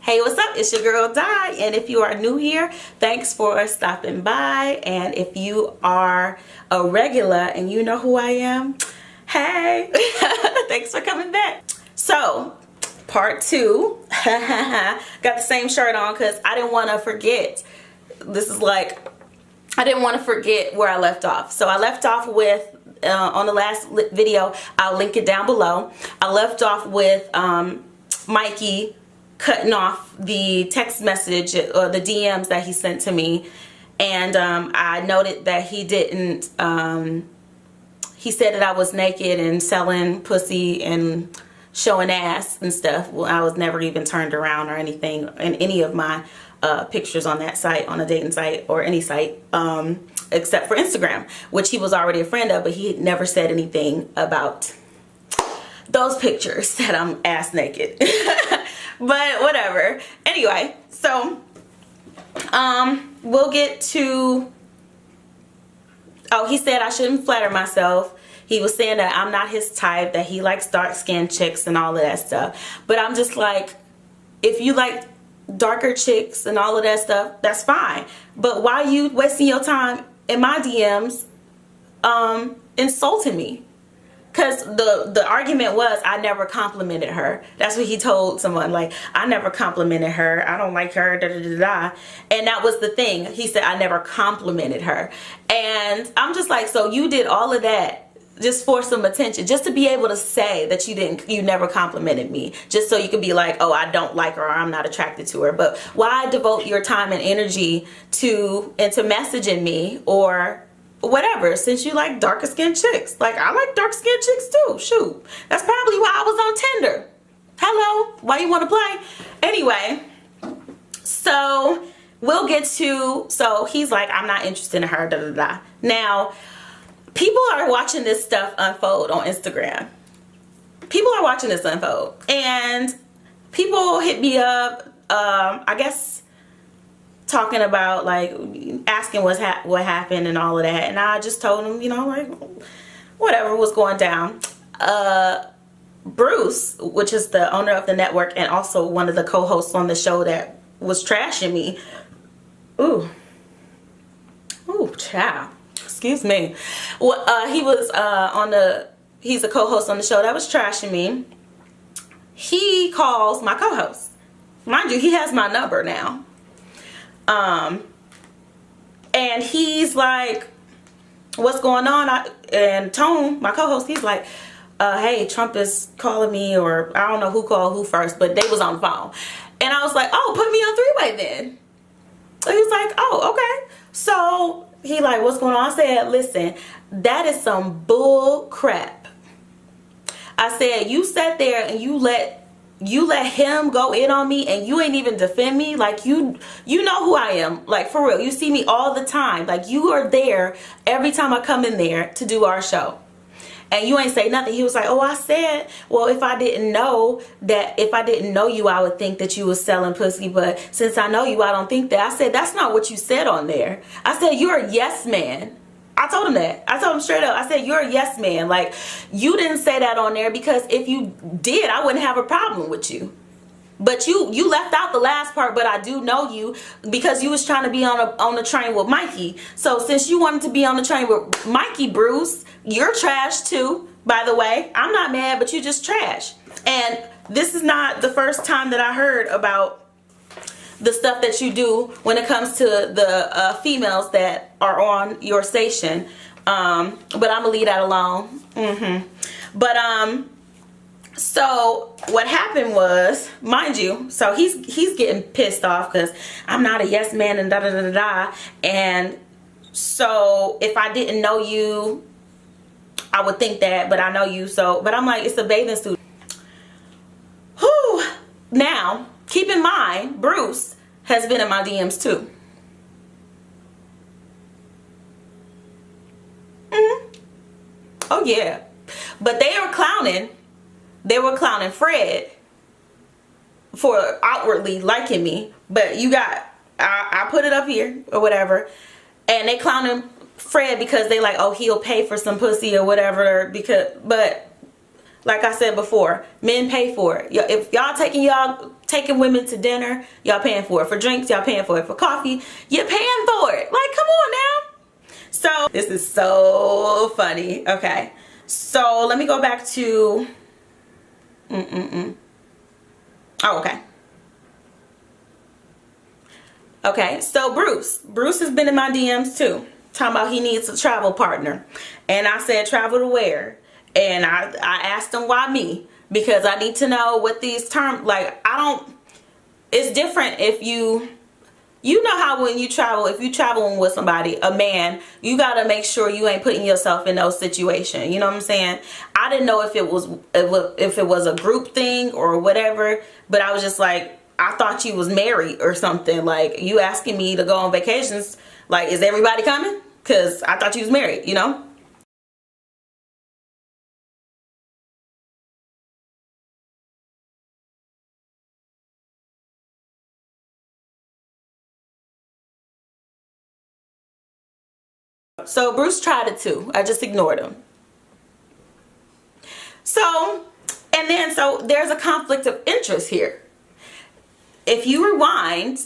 Hey, what's up? It's your girl Di, and if you are new here, thanks for stopping by. And if you are a regular and you know who I am, hey, thanks for coming back. So, part 2, got the same shirt on because I didn't want to forget. This is like, I didn't want to forget where I left off. So I left off with, on the last video, I'll link it down below. I left off with Mikey cutting off the text message or the DMs that he sent to me, and I noted that he didn't he said that I was naked and selling pussy and showing ass and stuff. Well, I was never even turned around or anything in any of my pictures on that site, on a dating site or any site, except for Instagram, which he was already a friend of, but he never said anything about those pictures that I'm ass naked. But whatever. Anyway, so we'll get to, oh, he said I shouldn't flatter myself. He was saying that I'm not his type, that he likes dark-skinned chicks and all of that stuff. But I'm just like, if you like darker chicks and all of that stuff, that's fine. But why are you wasting your time in my DMs insulting me? Because the argument was I never complimented her. That's what he told someone, like, I never complimented her. I don't like her, da da da da. And that was the thing. He said I never complimented her. And I'm just like, so you did all of that just for some attention, just to be able to say that you never complimented me, just so you could be like, oh, I don't like her or I'm not attracted to her. But why devote your time and energy into messaging me or whatever, since you like darker skinned chicks? Like, I like dark skinned chicks too. Shoot, that's probably why I was on Tinder. Hello, why you want to play? Anyway, so we'll get to, so he's like, I'm not interested in her, da da da. Now, people are watching this stuff unfold on Instagram. People are watching this unfold, and people hit me up, I guess, talking about, like, asking what happened and all of that. And I just told him, you know, like, whatever was going down. Bruce, which is the owner of the network and also one of the co-hosts on the show that was trashing me. Ooh, child. Excuse me. Well, he was he's a co-host on the show that was trashing me. He calls my co-host. Mind you, he has my number now. And he's like, what's going on? And Tone, my co-host, he's like, hey, Trump is calling me, or I don't know who called who first, but they was on the phone. And I was like, oh, put me on three-way then. So he was like, oh, okay. So he like, what's going on? I said, listen, that is some bull crap. I said, you sat there and you let him go in on me and you ain't even defend me. Like, you know who I am, like, for real. You see me all the time. Like, you are there every time I come in there to do our show, and you ain't say nothing. He was like, oh, I said, well, if I didn't know you, I would think that you was selling pussy, but since I know you, I don't think that. I said, that's not what you said on there. I said, you're a yes man. I told him that. I told him straight up. I said, you're a yes man. Like, you didn't say that on there, because if you did, I wouldn't have a problem with you. But you left out the last part. But I do know you because you was trying to be on the train with Mikey. So since you wanted to be on the train with Mikey, Bruce, you're trash too, by the way. I'm not mad, but you just trash. And this is not the first time that I heard about the stuff that you do when it comes to the females that are on your station. But I'm gonna leave that alone. But so what happened was, mind you, so he's getting pissed off because I'm not a yes man and da da da da da. And so if I didn't know you, I would think that, but I know you. So, but I'm like, it's a bathing suit. Whew. Now, keep in mind, Bruce has been in my DMs too. Oh yeah. But they were clowning Fred for outwardly liking me. But you got, I put it up here or whatever, and they clowning Fred because they like, oh, he'll pay for some pussy or whatever, because, but like I said before, men pay for it. If y'all taking women to dinner, y'all paying for it. For drinks, y'all paying for it. For coffee, you're paying for it. Like, come on now. So this is so funny. Okay, so let me go back to oh, okay. Okay, so Bruce has been in my DMs too, talking about he needs a travel partner. And I said, travel to where? And I asked him, why me? Because I need to know what these terms, like, it's different if you know how when you travel, if you traveling with somebody, a man, you got to make sure you ain't putting yourself in those situations. You know what I'm saying? I didn't know if it was a group thing or whatever, but I was just like, I thought you was married or something. Like, you asking me to go on vacations, like, is everybody coming? Because I thought you was married, you know? So Bruce tried it too. I just ignored him. So there's a conflict of interest here. If you rewind,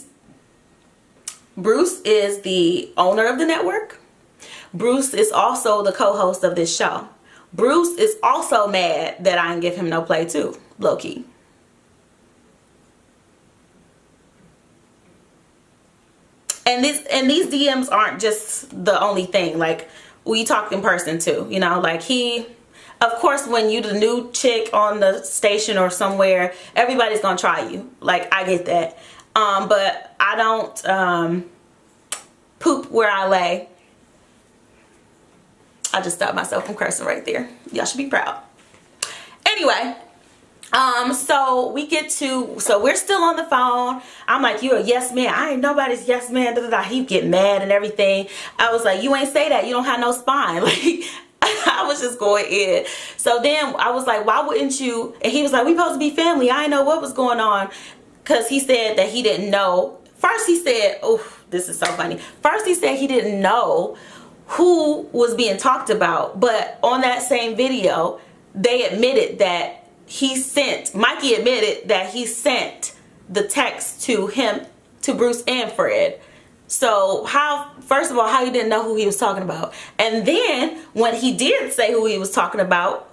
Bruce is the owner of the network. Bruce is also the co-host of this show. Bruce is also mad that I didn't give him no play too, low key. And these DMs aren't just the only thing. Like, we talk in person too, you know, like of course, when you the new chick on the station or somewhere, everybody's gonna try you. Like, I get that. But I don't poop where I lay. I just stopped myself from cursing right there. Y'all should be proud. Anyway, so we're still on the phone. I'm like, you're a yes man. I ain't nobody's yes man. Da, da, da. He get mad and everything. I was like, you ain't say that. You don't have no spine. Like, I was just going in. So then I was like, why wouldn't you? And he was like, we supposed to be family. I didn't know what was going on. Because he said that he didn't know. First he said, oh, this is so funny. First he said he didn't know who was being talked about. But on that same video, they admitted that Mikey admitted that he sent the text to Bruce and Fred. So first of all, how you didn't know who he was talking about? And then when he did say who he was talking about,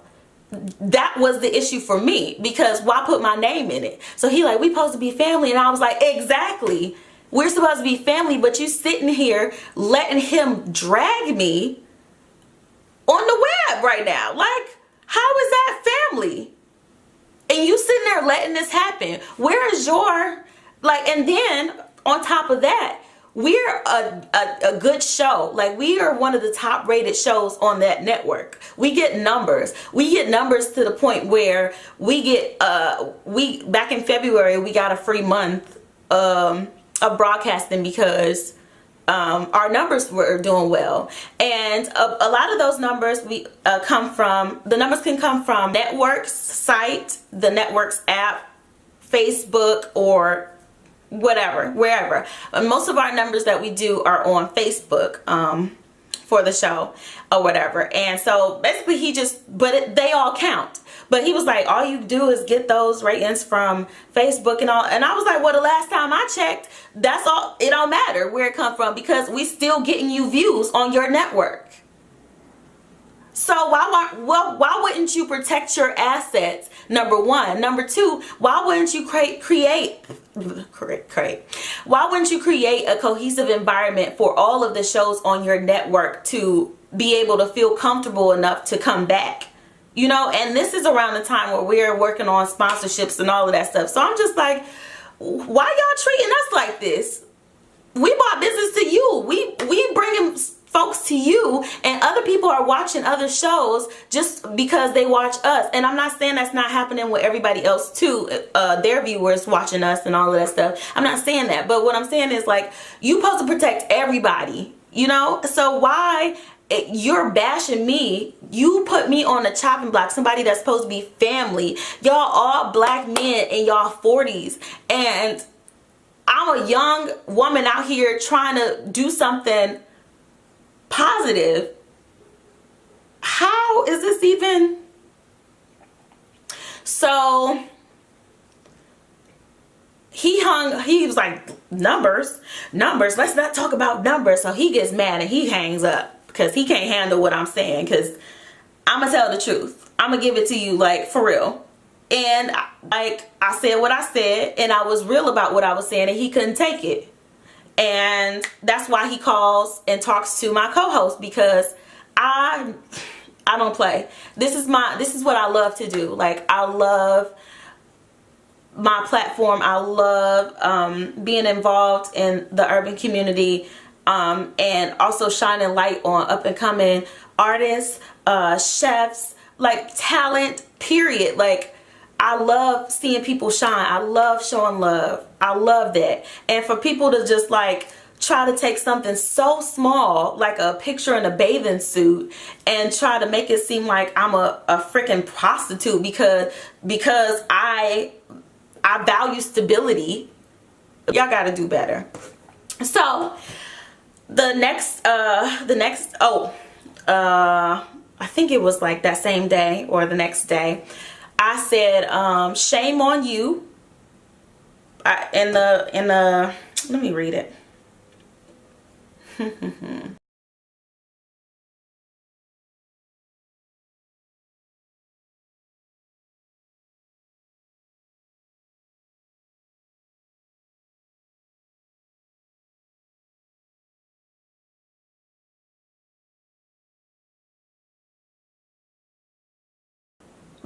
that was the issue for me, because why put my name in it? So he like, we supposed to be family. And I was like, exactly. We're supposed to be family, but you sitting here letting him drag me on the web right now. Like, how is that family? And you sitting there letting this happen. Where is your, like, and then on top of that, we're a good show. Like, we are one of the top rated shows on that network. We get numbers. We get numbers to the point where we get, back in February, we got a free month of broadcasting because our numbers were doing well. And a lot of those numbers the numbers can come from network's site, the network's app, Facebook, or whatever, wherever. Most of our numbers that we do are on Facebook for the show or whatever. And so basically they all count. But he was like, all you do is get those ratings from Facebook and all. And I was like, well, the last time I checked, that's all. It don't matter where it come from, because we still getting you views on your network. So why wouldn't you protect your assets? Number one. Number two, why wouldn't you why wouldn't you create a cohesive environment for all of the shows on your network to be able to feel comfortable enough to come back? You know, and this is around the time where we're working on sponsorships and all of that stuff. So I'm just like, why y'all treating us like this? We bought business to you. We bringing folks to you, and other people are watching other shows just because they watch us. And I'm not saying that's not happening with everybody else too, their viewers watching us and all of that stuff. I'm not saying that, but what I'm saying is, like, you supposed to protect everybody, you know? So why you're bashing me? You put me on the chopping block, somebody that's supposed to be family. Y'all all black men in y'all 40s, and I'm a young woman out here trying to do something positive. How is this even? So he was like, numbers, let's not talk about numbers. So he gets mad and he hangs up because he can't handle what I'm saying, because I'm gonna tell the truth. I'm gonna give it to you, like, for real. And like, I said what I said, and I was real about what I was saying, and he couldn't take it. And that's why he calls and talks to my co-host, because I don't play. This is what I love to do. Like, I love my platform. I love being involved in the urban community, and also shining light on up and coming artists, chefs, like talent, period. Like, I love seeing people shine. I love showing love. I love that. And for people to just like try to take something so small, like a picture in a bathing suit, and try to make it seem like I'm a freaking prostitute because I value stability. Y'all gotta do better. So the next I think it was like that same day or the next day, I said, shame on you. Let me read it.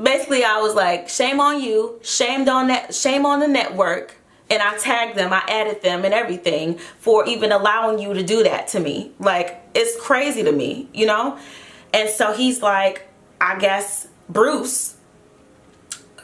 Basically, I was like, shame on you, shame on the network. And I tagged them, I added them and everything for even allowing you to do that to me. Like, it's crazy to me, you know? And so he's like, I guess Bruce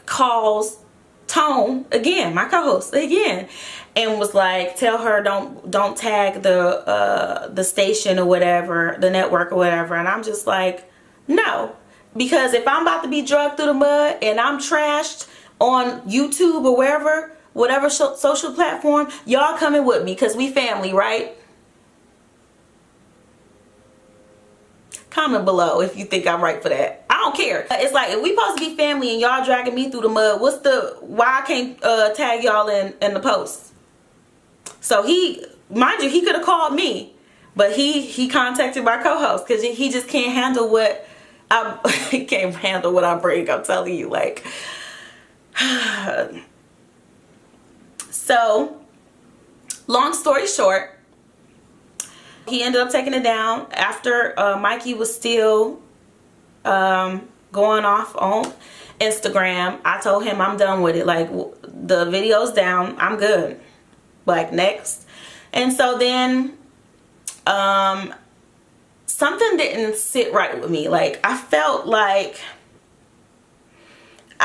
calls Tone again, my co-host again, and was like, tell her don't tag the station or whatever, the network or whatever. And I'm just like, no. Because if I'm about to be drugged through the mud and I'm trashed on YouTube or wherever, whatever social platform, y'all coming with me because we family, right? Comment below if you think I'm right for that. I don't care. It's like, if we supposed to be family and y'all dragging me through the mud, why I can't tag y'all in the post? So mind you, he could have called me, but he contacted my co-host because he just can't handle what he can't handle what I bring. I'm telling you, like. So, long story short, he ended up taking it down after Mikey was still going off on Instagram. I told him I'm done with it. Like, the video's down. I'm good. Like, next. And so then something didn't sit right with me. Like, I felt like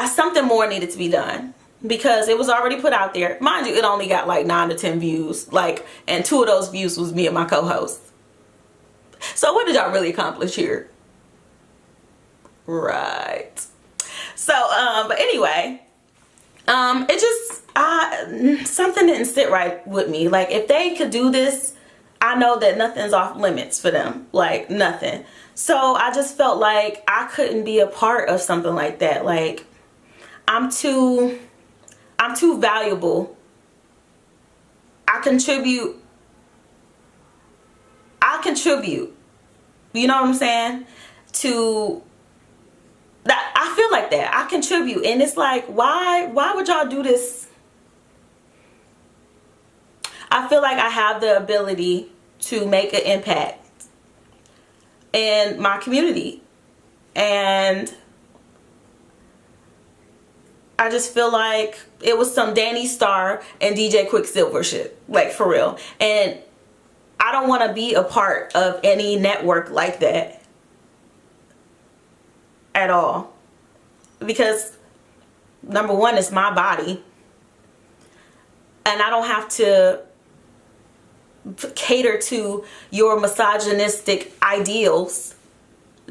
something more needed to be done. Because it was already put out there. Mind you, it only got like 9 to 10 views. Like, and 2 of those views was me and my co-host. So what did y'all really accomplish here? Right. So, but anyway, it just, something didn't sit right with me. Like, if they could do this, I know that nothing's off limits for them. Like, nothing. So I just felt like I couldn't be a part of something like that. Like, I'm too valuable. I contribute. You know what I'm saying? To that, I feel like that. I contribute, and it's like, why would y'all do this? I feel like I have the ability to make an impact in my community, and I just feel like it was some Danny Starr and DJ Quicksilver shit. Like, for real. And I don't want to be a part of any network like that. At all. Because, number one, it's my body. And I don't have to cater to your misogynistic ideals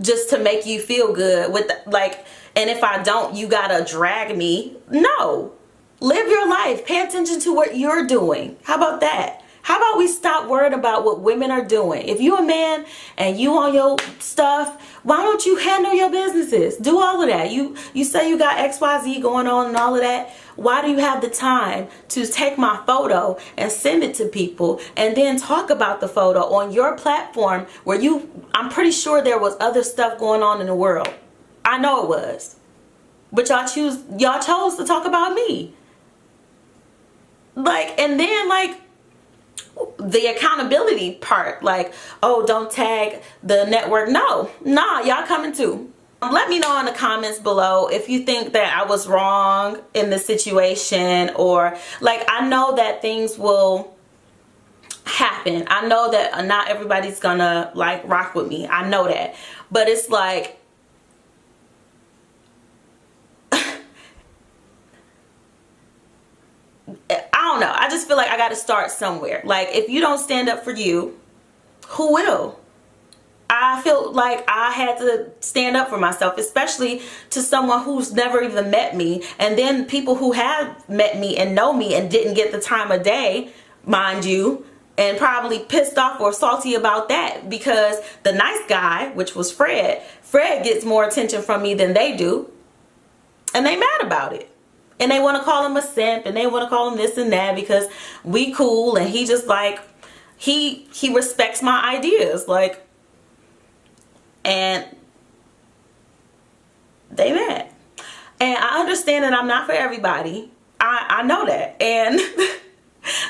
just to make you feel good with, like, and if I don't, you gotta drag me. No. Live your life. Pay attention to what you're doing. How about that? How about we stop worrying about what women are doing? If you're a man and you on your stuff, why don't you handle your businesses? Do all of that. You say you got XYZ going on and all of that. Why do you have the time to take my photo and send it to people and then talk about the photo on your platform where I'm pretty sure there was other stuff going on in the world. I know it was. But y'all chose to talk about me. Like, and then like the accountability part, like, oh, don't tag the network. Nah, y'all coming too. Let me know in the comments below if you think that I was wrong in this situation, or like, I know that things will happen. I know that not everybody's gonna like rock with me. I know that, but it's like, I don't know. I just feel like I got to start somewhere. Like, if you don't stand up for you, who will? I feel like I had to stand up for myself, especially to someone who's never even met me. And then people who have met me and know me and didn't get the time of day, mind you, and probably pissed off or salty about that because the nice guy, which was Fred gets more attention from me than they do. And they mad about it. And they want to call him a simp and they want to call him this and that because we cool, and he just like, he respects my ideas, like, and they mad. And I understand that I'm not for everybody. I know that. And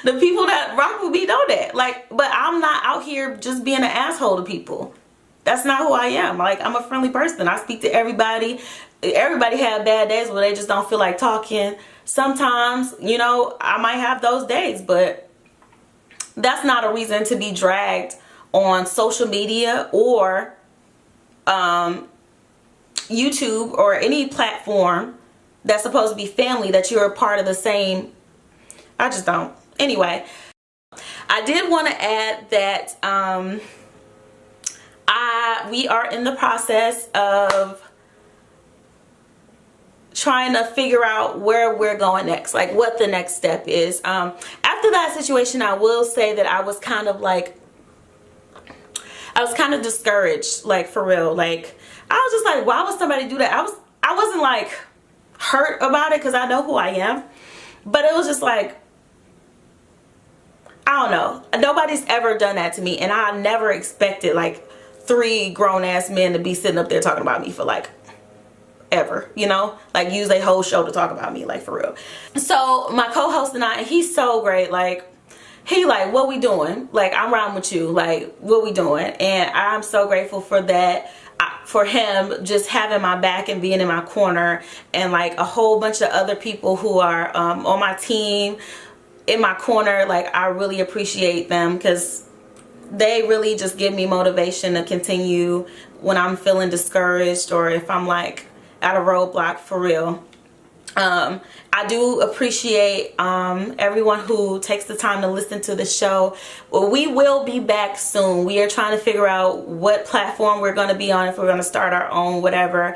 the people that rock with me know that. Like, but I'm not out here just being an asshole to people. That's not who I am. Like, I'm a friendly person. I speak to everybody. Everybody have bad days where they just don't feel like talking. Sometimes, you know, I might have those days, but that's not a reason to be dragged on social media or YouTube or any platform that's supposed to be family that you're a part of the same. I just don't. Anyway, I did want to add that we are in the process of trying to figure out where we're going next, like what the next step is. After that situation, I will say that I was kind of discouraged, like, for real. Like, I was just like, why would somebody do that? I wasn't like hurt about it because I know who I am, but it was just like, I don't know. Nobody's ever done that to me, and I never expected like 3 grown-ass men to be sitting up there talking about me for like ever, you know, like use a whole show to talk about me, like, for real. So my co-host and I, he's so great. Like, he like, what we doing? Like, I'm riding with you. Like, what we doing? And I'm so grateful for that. For him just having my back and being in my corner, and like a whole bunch of other people who are on my team in my corner. Like, I really appreciate them because they really just give me motivation to continue when I'm feeling discouraged or if I'm like at a roadblock, for real. I do appreciate everyone who takes the time to listen to the show. Well, we will be back soon. We are trying to figure out what platform we're going to be on, if we're going to start our own, whatever.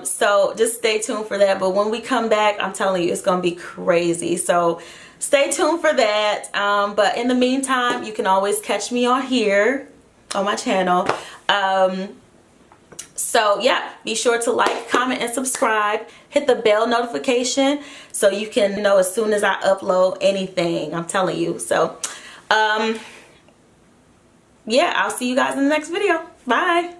So just stay tuned for that. But when we come back, I'm telling you, it's going to be crazy. So stay tuned for that. But in the meantime, you can always catch me on here on my channel. So yeah, be sure to like, comment, and subscribe. Hit the bell notification so you can know as soon as I upload anything. I'm telling you. So yeah, I'll see you guys in the next video. Bye.